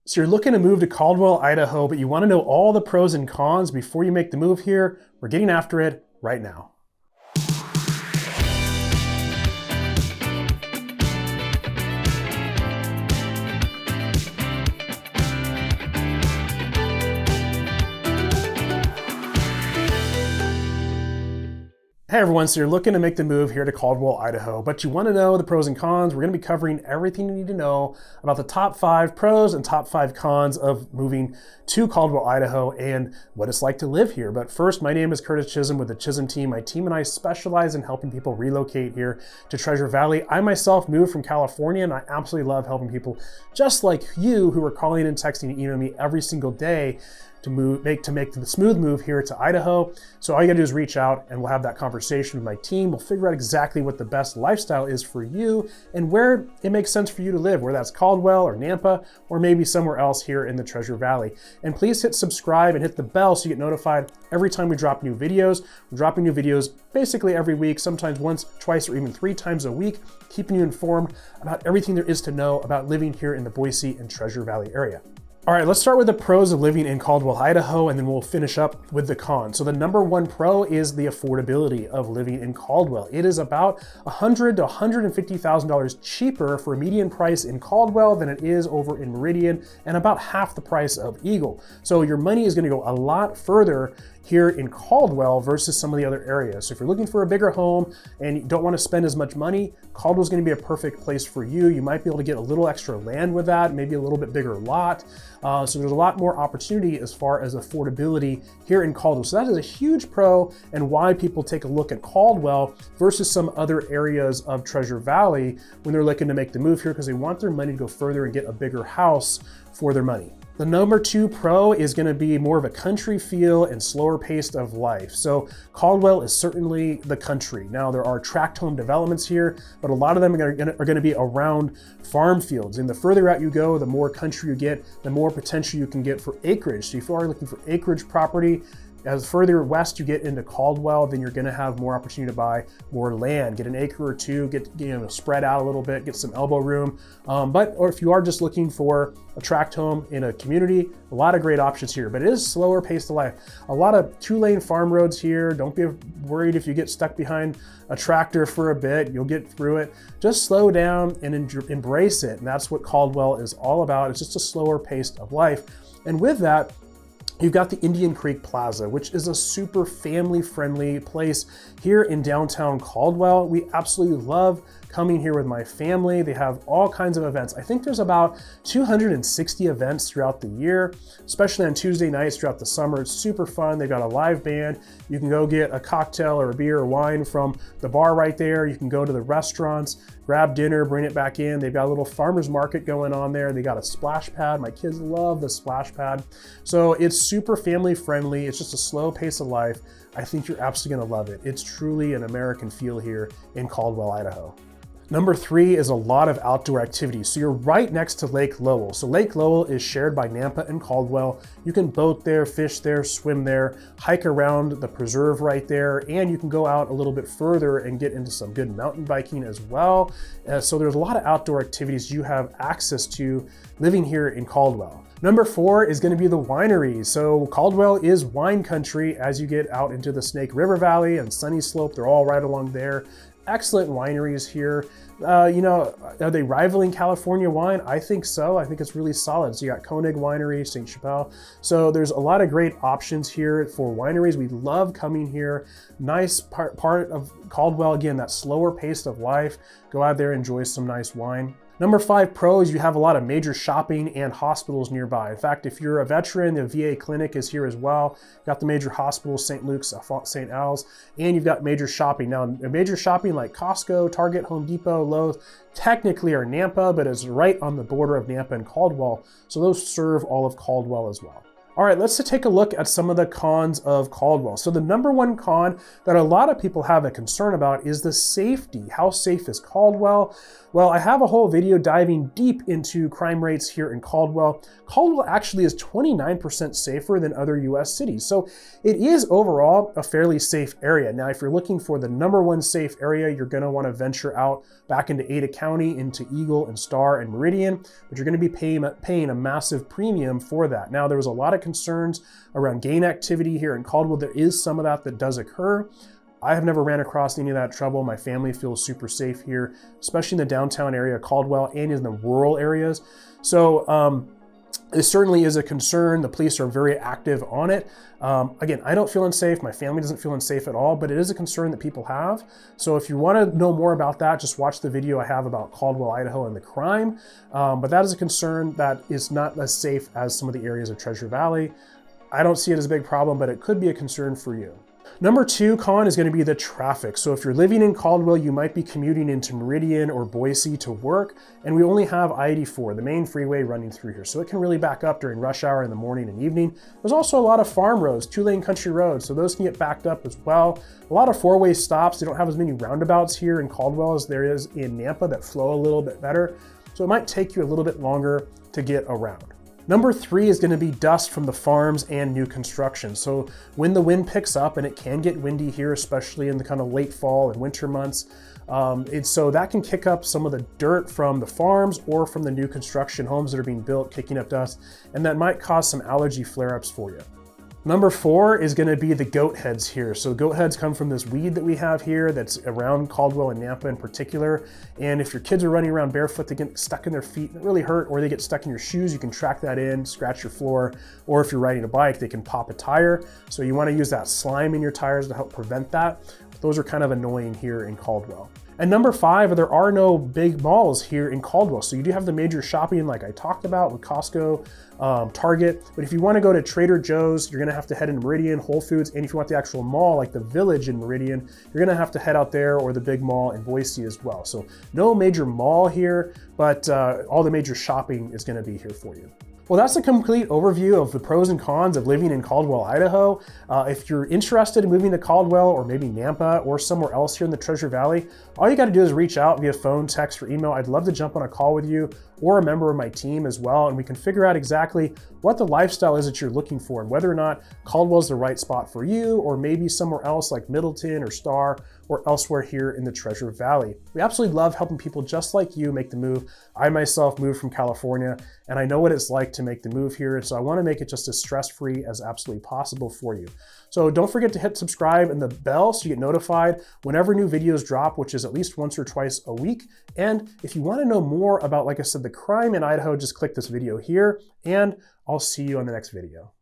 So you're looking to move to Caldwell, Idaho, but you want to know all the pros and cons before you make the move here. We're getting after it right now. Hey everyone, so you're looking to make the move here to Caldwell, Idaho, but you want to know the pros and cons. We're going to be covering everything you need to know about the top 5 pros and top 5 cons of moving to Caldwell, Idaho, and what it's like to live here. But first, my name is Curtis Chism with the Chism team. My team and I specialize in helping people relocate here to Treasure Valley. I myself moved from California, and I absolutely love helping people just like you who are calling and texting and emailing me every single day to make the smooth move here to Idaho. So all you gotta do is reach out and we'll have that conversation with my team. We'll figure out exactly what the best lifestyle is for you and where it makes sense for you to live, whether that's Caldwell or Nampa, or maybe somewhere else here in the Treasure Valley. And please hit subscribe and hit the bell so you get notified every time we drop new videos. We're dropping new videos basically every week, sometimes once, twice, or even 3 times a week, keeping you informed about everything there is to know about living here in the Boise and Treasure Valley area. All right, let's start with the pros of living in Caldwell, Idaho, and then we'll finish up with the cons. So the number 1 pro is the affordability of living in Caldwell. It is about $100,000 to $150,000 cheaper for a median price in Caldwell than it is over in Meridian, and about half the price of Eagle. So your money is gonna go a lot further here in Caldwell versus some of the other areas. So if you're looking for a bigger home and you don't want to spend as much money, Caldwell's going to be a perfect place for you. You might be able to get a little extra land with that, maybe a little bit bigger lot. So there's a lot more opportunity as far as affordability here in Caldwell. So that is a huge pro and why people take a look at Caldwell versus some other areas of Treasure Valley when they're looking to make the move here, because they want their money to go further and get a bigger house for their money. The number 2 pro is going to be more of a country feel and slower pace of life. So Caldwell is certainly the country. Now there are tract home developments here, but a lot of them are going to be around farm fields. And the further out you go, the more country you get, the more potential you can get for acreage. So if you are looking for acreage property, as further west you get into Caldwell, then you're going to have more opportunity to buy more land, get an acre or two, get spread out a little bit, get some elbow room. Or if you are just looking for a tract home in a community, a lot of great options here. But it is slower pace of life. A lot of 2-lane farm roads here. Don't be worried if you get stuck behind a tractor for a bit. You'll get through it. Just slow down and embrace it. And that's what Caldwell is all about. It's just a slower pace of life. And with that, you've got the Indian Creek Plaza, which is a super family-friendly place here in downtown Caldwell. We absolutely love coming here with my family. They have all kinds of events. I think there's about 260 events throughout the year, especially on Tuesday nights throughout the summer. It's super fun. They've got a live band. You can go get a cocktail or a beer or wine from the bar right there. You can go to the restaurants, grab dinner, bring it back in. They've got a little farmer's market going on there. They got a splash pad. My kids love the splash pad. So it's super family friendly. It's just a slow pace of life. I think you're absolutely gonna love it. It's truly an American feel here in Caldwell, Idaho. Number 3 is a lot of outdoor activities. So you're right next to Lake Lowell. So Lake Lowell is shared by Nampa and Caldwell. You can boat there, fish there, swim there, hike around the preserve right there, and you can go out a little bit further and get into some good mountain biking as well. So there's a lot of outdoor activities you have access to living here in Caldwell. Number 4 is going to be the wineries. So Caldwell is wine country as you get out into the Snake River Valley and Sunny Slope. They're all right along there. Excellent wineries here. Are they rivaling California wine? I think so. I think it's really solid. So you got Koenig Winery, St. Chappelle. So there's a lot of great options here for wineries. We love coming here. Nice part of Caldwell, again, that slower pace of life. Go out there, enjoy some nice wine. Number 5 pro is you have a lot of major shopping and hospitals nearby. In fact, if you're a veteran, the VA clinic is here as well. You've got the major hospitals, St. Luke's, St. Al's, and you've got major shopping. Now, major shopping like Costco, Target, Home Depot, Lowe's, technically are Nampa, but it's right on the border of Nampa and Caldwell. So those serve all of Caldwell as well. All right, let's take a look at some of the cons of Caldwell. So the number 1 con that a lot of people have a concern about is the safety. How safe is Caldwell? Well, I have a whole video diving deep into crime rates here in Caldwell. Caldwell actually is 29% safer than other US cities. So it is overall a fairly safe area. Now, if you're looking for the #1 safe area, you're gonna wanna venture out back into Ada County, into Eagle and Star and Meridian, but you're gonna be paying a massive premium for that. Now, there was a lot of concerns around gang activity here in Caldwell. There is some of that does occur. I have never ran across any of that trouble. My family feels super safe here, especially in the downtown area of Caldwell and in the rural areas. So it certainly is a concern. The police are very active on it. Again, I don't feel unsafe. My family doesn't feel unsafe at all, but it is a concern that people have. So if you want to know more about that, just watch the video I have about Caldwell, Idaho and the crime. But that is a concern that is not as safe as some of the areas of Treasure Valley. I don't see it as a big problem, but it could be a concern for you. #2 con is going to be the traffic. So if you're living in Caldwell, you might be commuting into Meridian or Boise to work, and we only have I-84, the main freeway running through here. So it can really back up during rush hour in the morning and evening. There's also a lot of farm roads, 2-lane country roads, so those can get backed up as well. A lot of 4-way stops. They don't have as many roundabouts here in Caldwell as there is in Nampa that flow a little bit better. So it might take you a little bit longer to get around. #3 is going to be dust from the farms and new construction. So when the wind picks up, and it can get windy here, especially in the kind of late fall and winter months, so that can kick up some of the dirt from the farms or from the new construction homes that are being built, kicking up dust, and that might cause some allergy flare-ups for you. #4 is going to be the goat heads here. So goat heads come from this weed that we have here that's around Caldwell and Nampa in particular. And if your kids are running around barefoot, they get stuck in their feet and it really hurt, or they get stuck in your shoes, you can track that in, scratch your floor, or if you're riding a bike, they can pop a tire. So you want to use that slime in your tires to help prevent that. Those are kind of annoying here in Caldwell. And #5, there are no big malls here in Caldwell. So you do have the major shopping like I talked about with Costco, Target. But if you want to go to Trader Joe's, you're going to have to head into Meridian, Whole Foods. And if you want the actual mall, like the Village in Meridian, you're going to have to head out there, or the big mall in Boise as well. So no major mall here, but all the major shopping is going to be here for you. Well, that's a complete overview of the pros and cons of living in Caldwell, Idaho. If you're interested in moving to Caldwell or maybe Nampa or somewhere else here in the Treasure Valley, all you got to do is reach out via phone, text, or email. I'd love to jump on a call with you or a member of my team as well, and we can figure out exactly what the lifestyle is that you're looking for and whether or not Caldwell is the right spot for you, or maybe somewhere else like Middleton or Star or elsewhere here in the Treasure Valley. We absolutely love helping people just like you make the move. I myself moved from California, and I know what it's like to make the move here, and so I want to make it just as stress-free as absolutely possible for you. So don't forget to hit subscribe and the bell so you get notified whenever new videos drop, which is at least once or twice a week. And if you want to know more about, like I said, the crime in Idaho, just click this video here, and I'll see you on the next video.